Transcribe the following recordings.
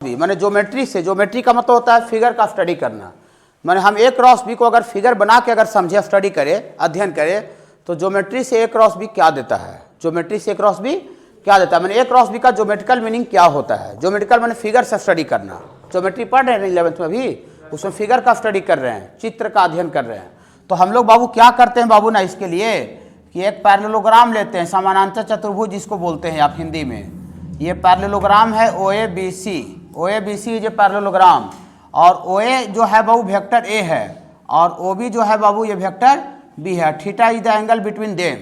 माने ज्योमेट्री से, ज्योमेट्री का मतलब होता है फिगर का स्टडी करना। माने हम ए क्रॉस बी को अगर फिगर बना के अगर समझे, स्टडी करें, अध्ययन करें, तो ज्योमेट्री से ए क्रॉस बी क्या देता है, ज्योमेट्री से ए क्रॉस बी क्या देता है। मैंने ए क्रॉस बी का ज्योमेट्रिकल मीनिंग क्या होता है। ज्योमेट्रिकल मैंने फिगर से स्टडी करना। ज्योमेट्री पढ़ रहे हैं 11th में अभी, उसमें फिगर का स्टडी कर रहे हैं, चित्र का अध्ययन कर रहे हैं। तो हम लोग बाबू क्या करते हैं बाबू ना, इसके लिए कि एक पैरेललोग्राम लेते हैं, समानांतर चतुर्भुज जिसको बोलते हैं आप हिंदी में। ये पैरेललोग्राम है OABC। OABC is a parallelogram, और OA जो है बाबू वेक्टर A है, और OB जो है बाबू ये वेक्टर B है। Theta is the angle between them.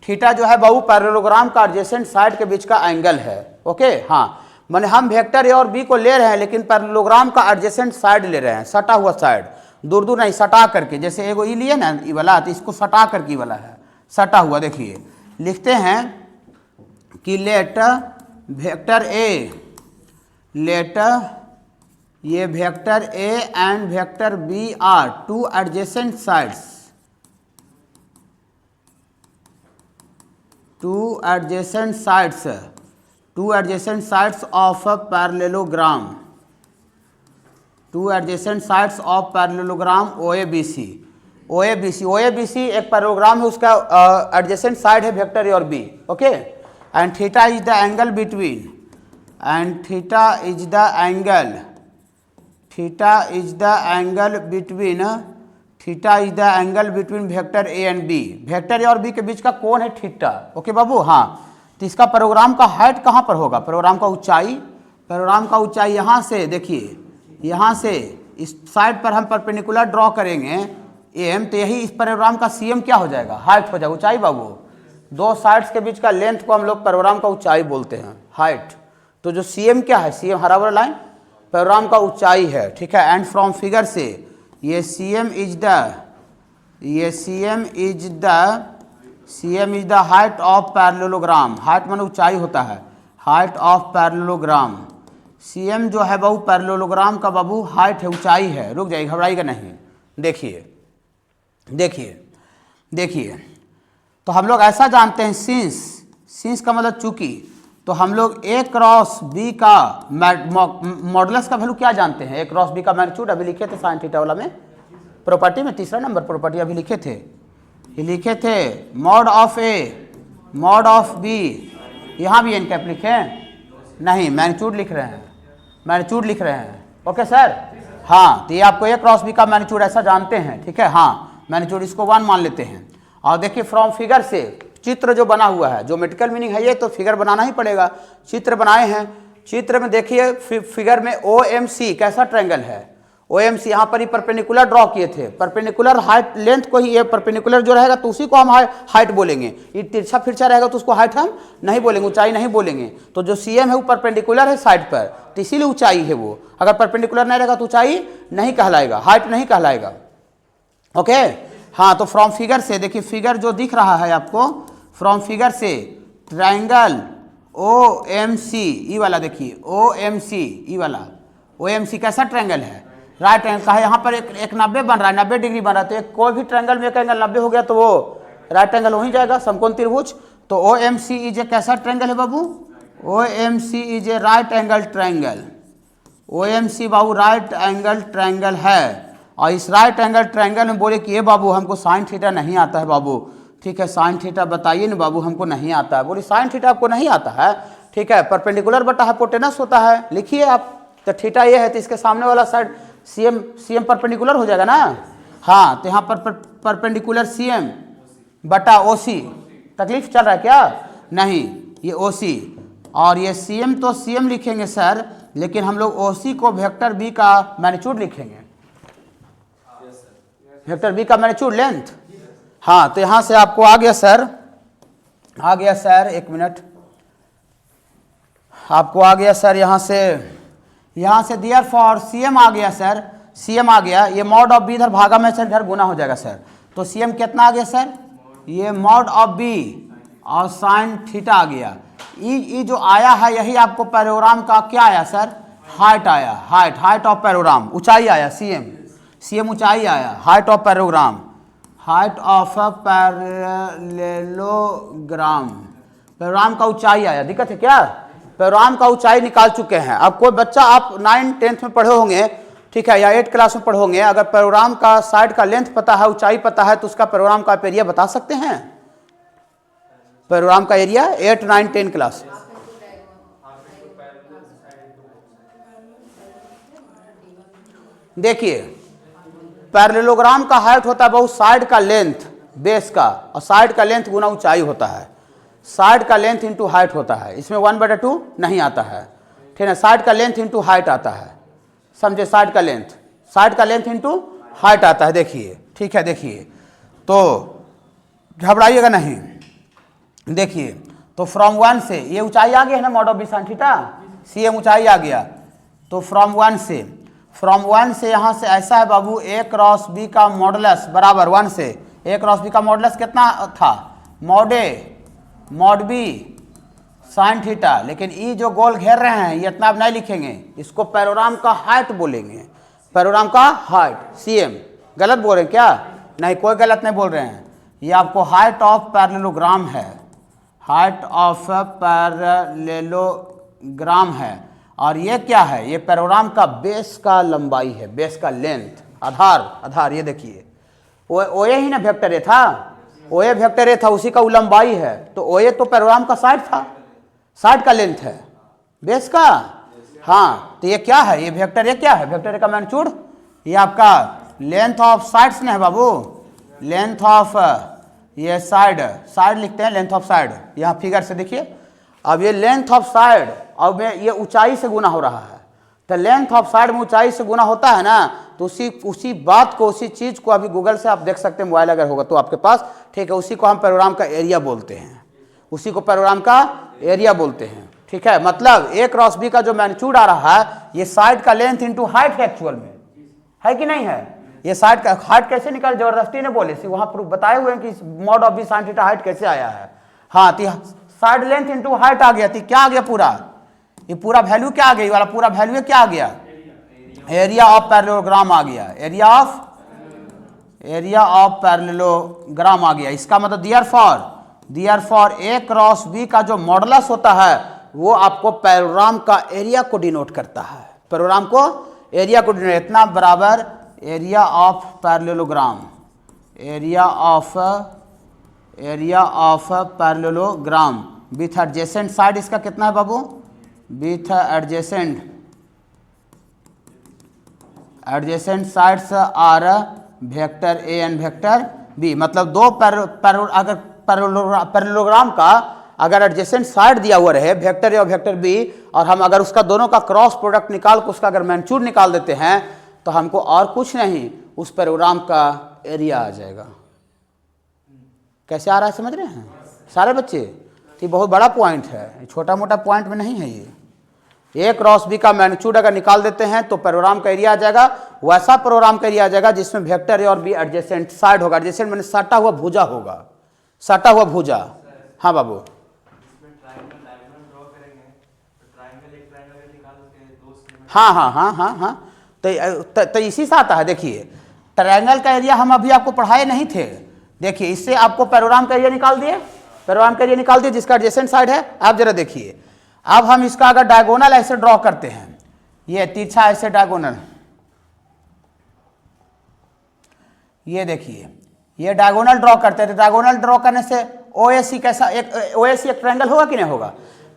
Theta जो है बाबू पैरेललोग्राम का एडजेसेंट साइड के बीच का एंगल है। ओके, हाँ, माने हम वेक्टर A और B को ले रहे हैं, लेकिन पैरेललोग्राम का एडजेसेंट साइड ले रहे हैं, सटा हुआ साइड, दूर दूर नहीं, सटा करके। जैसे एगो ई लिए ना ई वाला, तो इसको सटा करके वाला है, सटा हुआ। देखिए लिखते हैं कि लेट वेक्टर A, लेट ये vector A and vector B are two adjacent sides, two adjacent sides of a parallelogram, two adjacent sides of parallelogram OABC। OABC एक पैरेललोग्राम है, उसका एडजेसेंट साइड है वेक्टर A और B। Okay, and theta is the angle between, and theta is the angle between vector A and B। Vector A और B के बीच का कोण है थीटा। ओके बाबू, हाँ। तो इसका पैरेललोग्राम का हाइट कहाँ पर होगा, पैरेललोग्राम का ऊंचाई, पैरेललोग्राम का ऊंचाई यहाँ से, देखिए यहाँ से इस साइड पर हम परपेंडिकुलर ड्रॉ करेंगे AM, तो यही इस पैरेललोग्राम का CM क्या हो जाएगा, हाइट हो जाएगा, ऊंचाई बाबू। दो साइड्स के बीच का लेंथ को हम लोग पैरेललोग्राम का ऊंचाई बोलते हैं, हाइट। तो जो CM क्या है, CM हरा वाला लाइन पैरेललोग्राम का ऊंचाई है, ठीक है। एंड फ्रॉम फिगर से ये CM is the height of parallelogram. Height माने ऊंचाई होता है, हाइट ऑफ पैरेललोग्राम। CM जो है बाबू पैरेललोग्राम का बाबू हाइट है, ऊंचाई है। रुक जाइए, घबराइएगा नहीं। देखिए तो हम लोग ऐसा जानते हैं, सिंस का मतलब चूंकि, तो हम लोग A क्रॉस B का मॉडुलस का वैल्यू क्या जानते हैं, A क्रॉस B का मैग्नीट्यूड अभी लिखे थे साइन थीटा वाला में, प्रॉपर्टी में, तीसरा नंबर प्रॉपर्टी अभी लिखे थे, mod of A mod of B। यहाँ भी एन कैप लिखे नहीं, मैग्नीट्यूड लिख रहे हैं, ओके सर। हाँ, तो ये आपको A क्रॉस B का मैग्नीट्यूड ऐसा जानते हैं, ठीक है। हाँ, मैग्नीट्यूड इसको 1 मान लेते हैं। और देखिए फ्रॉम फिगर से चित्र जो बना हुआ है, ज्योमेट्रिकल मीनिंग है ये, तो फिगर बनाना ही पड़ेगा। चित्र बनाए हैं, चित्र में देखिए फिगर में OMC कैसा ट्रायंगल है, OMC यहाँ पर ही परपेंडिकुलर ड्रॉ किए थे, परपेंडिकुलर हाइट लेंथ को ही, ये परपेंडिकुलर जो रहेगा तो उसी को हम हाइट बोलेंगे। ये तिरछा फिरछा रहेगा तो उसको हाइट हम नहीं बोलेंगे, ऊंचाई नहीं बोलेंगे। तो जो CM है वो परपेंडिकुलर है साइड पर, तो इसीलिए ऊंचाई है वो। अगर परपेंडिकुलर नहीं रहेगा तो ऊंचाई नहीं कहलाएगा, हाइट नहीं कहलाएगा। ओके, हाँ। तो फ्रॉम फिगर से देखिए, फिगर जो दिख रहा है आपको, फ्रॉम फिगर से ट्रायंगल OMC ई वाला, देखिए OMC ई वाला, OMC कैसा ट्रायंगल है, राइट एंगल का है। यहाँ पर एक 90 बन रहा है, 90 डिग्री बन रहा है, तो एक कोई भी ट्रायंगल में एक एंगल 90 हो गया तो वो राइट एंगल हो ही जाएगा, समकोण त्रिभुज। तो OMC इज ए कैसा ट्रायंगल है बाबू, OMC is a right angle triangle. OMC Babu right angle triangle है। और इस राइट एंगल ट्रायंगल में बोले कि ये बाबू हमको साइन थीटा नहीं आता है बाबू, ठीक है, साइन थीटा बताइए ना बाबू, हमको नहीं आता है। बोले साइन थीटा आपको नहीं आता है, ठीक है, परपेंडिकुलर बटा हाइपोटेनस होता है, लिखिए आप। तो थीटा ये है, तो इसके सामने वाला साइड CM परपेंडिकुलर हो जाएगा ना। हाँ, तो यहाँ पर परपेंडिकुलर CM बटा OC। तकलीफ चल रहा है क्या, नहीं, ये OC और ये CM, तो CM लिखेंगे सर, लेकिन हम लोग OC को वेक्टर B का मैग्नीट्यूड लिखेंगे, वेक्टर B का मैग्नीट्यूड लेंथ। हाँ, तो यहाँ से आपको आ गया सर, एक मिनट, आपको आ गया सर, यहाँ से दियर फॉर CM आ गया सर, CM आ गया। ये मॉड ऑफ B इधर भागा में सर, इधर गुना हो जाएगा सर। तो CM कितना आ गया सर, ये मॉड ऑफ B और साइन थीटा आ गया। ई जो आया है यही आपको पैरेललोग्राम का क्या आया सर, हाइट आया, हाइट ऑफ पैरेललोग्राम, ऊंचाई आया CM ऊंचाई आया, height of parallelogram, height of parallelogram, parallelogram का ऊंचाई आया। दिक्कत है क्या, पैरोराम का ऊंचाई निकाल चुके हैं। अब कोई बच्चा, आप 9 10th में पढ़े होंगे, ठीक है, या 8 क्लास में पढ़े होंगे, अगर पैरोराम का साइड का लेंथ पता है, ऊंचाई पता है, तो उसका पैरोराम का आप एरिया बता सकते हैं। पैरोराम का एरिया 8 9 10 क्लास। देखिए पैरेललोग्राम का हाइट होता है बहुत साइड का लेंथ बेस का, और साइड का लेंथ गुना ऊंचाई होता है। साइड का लेंथ इंटू हाइट होता है, इसमें 1/2 नहीं आता है, ठीक है। साइड का लेंथ इंटू हाइट आता है, समझे, साइड का लेंथ इंटू हाइट आता है। देखिए, ठीक है, देखिए तो घबराइएगा नहीं। देखिए तो फ्रॉम 1 से ये ऊंचाई आ गया है ना, mod of B sine theta, CM ऊंचाई आ गया। तो फ्रॉम 1 से यहाँ से ऐसा है बाबू, A क्रॉस B का मॉडुलस बराबर 1 से A क्रॉस B का मॉडुलस कितना था, mod A mod B sine theta. लेकिन ई जो गोल घेर रहे हैं ये इतना अब नहीं लिखेंगे, इसको पैरोराम का हाइट बोलेंगे, पैरोराम का हाइट CM। गलत बोल रहे हैं क्या? नहीं, कोई गलत नहीं बोल रहे हैं। ये आपको हाइट ऑफ पैरेललोग्राम है, हाइट ऑफ पैरेललोग्राम है। और ये क्या है, ये पैरोराम का बेस का लंबाई है, बेस का लेंथ, आधार। ये देखिए ओए ही ना वेक्टर ए था, ओए वेक्टर ए था, उसी का लंबाई है। तो ओए तो पैरोराम का साइड था, साइड का लेंथ है बेस का। हाँ, तो ये क्या है, ये वेक्टर ए क्या है, वेक्टर ए का मैग्नीट्यूड, ये आपका लेंथ ऑफ साइड्स ना है बाबू, लेंथ ऑफ ये साइड लिखते हैं, लेंथ ऑफ साइड। यहाँ फिगर से देखिए, अब ये लेंथ ऑफ साइड, अब ये ऊंचाई से गुना हो रहा है। तो लेंथ ऑफ साइड में ऊंचाई से गुना होता है ना, तो उसी बात को, उसी चीज को अभी गूगल से आप देख सकते हैं, मोबाइल अगर होगा तो आपके पास, ठीक है, उसी को हम पैरोराम का एरिया बोलते हैं, उसी को पैरोराम का एरिया बोलते हैं, ठीक है। मतलब A क्रॉस B का जो मैग्नीट्यूड आ रहा है, ये साइड का लेंथ इंटू हाइट है, एक्चुअल में है कि नहीं है। ये साइड का हाइट कैसे निकाल, जबरदस्ती ने बोले, वहां प्रूफ बताए हुए हैं कि mod of B sine theta height कैसे आया है। हाँ, तो साइड लेंथ इंटू हाइट आ गया, तो क्या आ गया पूरा, ये पूरा वैल्यू क्या आ गया, ये वाला पूरा वैल्यू क्या आ गया, एरिया ऑफ पैरेललोग्राम आ गया, एरिया ऑफ पैरेललोग्राम आ गया। इसका मतलब देयरफॉर A क्रॉस B का जो मॉडुलस होता है वो आपको पैरोराम का एरिया को डिनोट करता है, पैरोराम को एरिया को डिनोट, इतना बराबर area of parallelogram, area of parallelogram with adjacent side. इसका कितना है बाबू, with adjacent sides are vector A and vector B। मतलब दो अगर पैरेललोग्राम का अगर एडजेसेंट साइड दिया हुआ रहे, वेक्टर A और वेक्टर B, और हम अगर उसका दोनों का क्रॉस प्रोडक्ट निकाल कर उसका अगर मैग्नीट्यूड निकाल देते हैं, तो हमको और कुछ नहीं, उस पैरेललोग्राम का एरिया आ जाएगा। कैसे आ रहा है, समझ रहे हैं सारे बच्चे? ये बहुत बड़ा पॉइंट है, छोटा मोटा पॉइंट में नहीं है। ये A क्रॉस B का मैग्नीट्यूड अगर निकाल देते हैं तो पैरेललोग्राम का एरिया आ जाएगा, वैसा पैरेललोग्राम का एरिया आ जाएगा जिसमें वेक्टर A और B एडजेसेंट साइड होगा, एडजेसेंट मैंने सटा हुआ भुजा होगा, सटा हुआ भुजा। हाँ बाबू, हाँ, तो इसी से आता है। देखिए ट्रायंगल का एरिया हम अभी आपको पढ़ाए नहीं थे, देखिए इससे आपको पैरेललोग्राम का एरिया निकाल दिए, पैरेललोग्राम का एरिया निकाल दिए जिसका एडजेसेंट साइड है। आप जरा देखिए, अब हम इसका अगर डायगोनल ऐसे ड्रॉ करते हैं, ये तिरछा ऐसे डायगोनल, ये देखिए ये डायगोनल ड्रॉ करते हैं, तो डायगोनल ड्रॉ करने से OAC कैसा, एक OAC एक ट्रायंगल होगा कि नहीं होगा।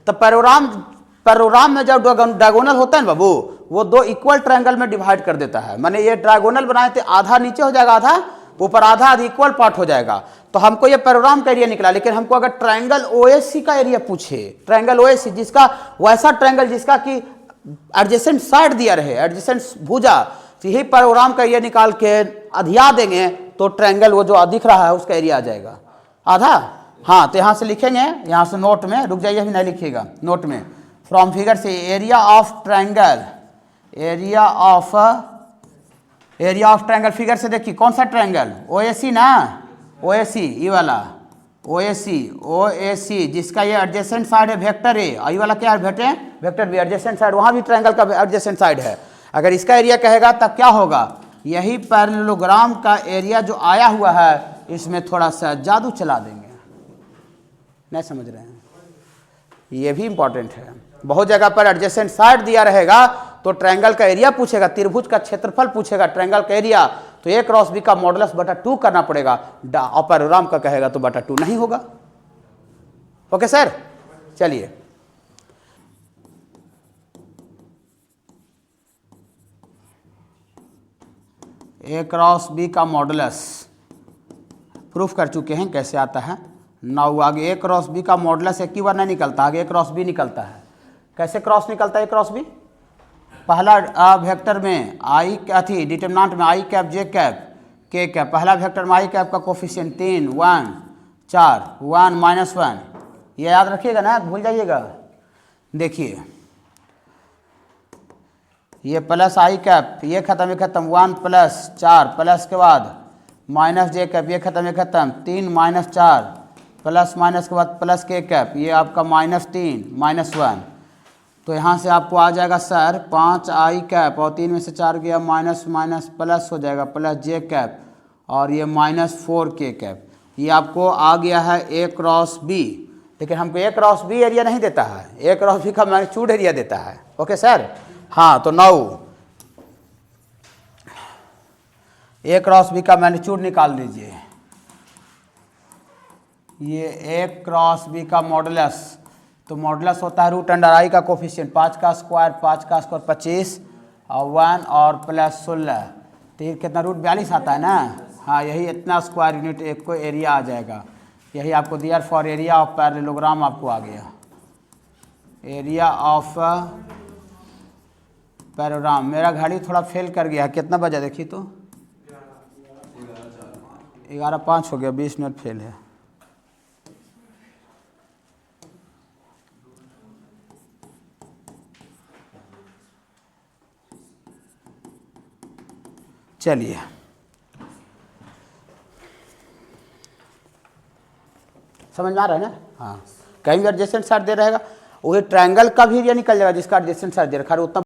तो पैरेललोग्राम में जब डायगोनल होता है ना बाबू, वो दो इक्वल ट्रायंगल में डिवाइड कर देता है। माने ये डायगोनल बनाए थे, आधा नीचे हो जाएगा, आधा ऊपर, आधा इक्वल पार्ट हो जाएगा। तो हमको ये पैरेललोग्राम का एरिया निकला, लेकिन हमको अगर ट्रायंगल OAC का एरिया पूछे, ट्रायंगल OAC जिसका वैसा ट्रायंगल जिसका कि एडजेसेंट साइड दिया रहे, एडजेसेंट भुजा, तो यही पैरेललोग्राम का एरिया निकाल के अधिया देंगे तो ट्रायंगल वो जो दिख रहा है उसका एरिया आ जाएगा आधा। हाँ, तो यहाँ से लिखेंगे, यहाँ से नोट में रुक जाइए, अभी नहीं लिखिएगा, नोट में फ्रॉम फिगर से area of triangle, area of triangle figure से देखिए कौन सा ट्रायंगल, OAC ना, OAC ये वाला OAC जिसका ये एडजेसेंट साइड है वेक्टर A, और ये वाला क्या है वेक्टर B, एडजेसेंट साइड, वहाँ भी ट्रायंगल का एडजेसेंट साइड है। अगर इसका एरिया कहेगा तब क्या होगा, यही पैरेललोग्राम का एरिया जो आया हुआ है, इसमें थोड़ा सा जादू चला देंगे। नहीं समझ रहे हैं, ये भी इंपॉर्टेंट है। बहुत जगह पर एडजेसेंट साइड दिया रहेगा तो ट्रायंगल का एरिया पूछेगा, त्रिभुज का क्षेत्रफल पूछेगा, ट्रायंगल का एरिया, तो ए क्रॉस बी का मॉडुलस बटा 2 करना पड़ेगा। और पैरेललोग्राम का कहेगा तो बटा 2 नहीं होगा। ओके सर, चलिए ए क्रॉस बी का मॉडुलस प्रूफ कर चुके हैं कैसे आता है। नाउ आगे ए क्रॉस बी का मॉडुलस एक ही बार नहीं निकलता, आगे ए क्रॉस बी निकलता है। कैसे क्रॉस निकलता है ए क्रॉस बी? पहला वेक्टर में आई क्या थी, डिटरमिनेंट में आई कैप जे कैप के कैप, पहला वेक्टर में आई कैप का कोफिशिएंट 3 1 4 1 -1, ये याद रखिएगा ना, भूल जाइएगा। देखिए ये प्लस आई कैप, ये खत्म 1 + 4 प्लस के बाद माइनस जे कैप, ये खत्म 3 - 4 प्लस माइनस के बाद प्लस के कैप, ये आपका -3 -1। तो यहाँ से आपको आ जाएगा सर 5 आई कैप और 3 में से 4 गया माइनस माइनस प्लस हो जाएगा प्लस जे कैप और ये -4 के कैप। ये आपको आ गया है ए क्रॉस बी। लेकिन हमको ए क्रॉस बी एरिया नहीं देता है, ए क्रॉस बी का मैग्नीट्यूड एरिया देता है। ओके सर, हाँ तो नाउ ए क्रॉस बी का मैग्नीट्यूड निकाल लीजिए। ये ए क्रॉस बी का मॉडुलस, तो मॉडुलस होता है √अंडर का कोफिशिएंट 5 का स्क्वायर 25 और 1 और प्लस 16, तो ये कितना √42 आता है ना। हाँ यही इतना स्क्वायर यूनिट एक को एरिया आ जाएगा। यही आपको दिया फॉर एरिया ऑफ पैरेललोग्राम आपको आ गया, एरिया ऑफ पैरेललोग्राम। मेरा घड़ी थोड़ा फेल कर गया, कितना बजा देखिए तो 11:05 हो गया, 20 मिनट फेल है। चलिए समझ में आ रहा है ना। हाँ कहीं भी एडजेसेंट साइड दे रहेगा, वही ट्रायंगल का भी एरिया निकल जाएगा जिसका एडजेसेंट साइड दे रखा है उतना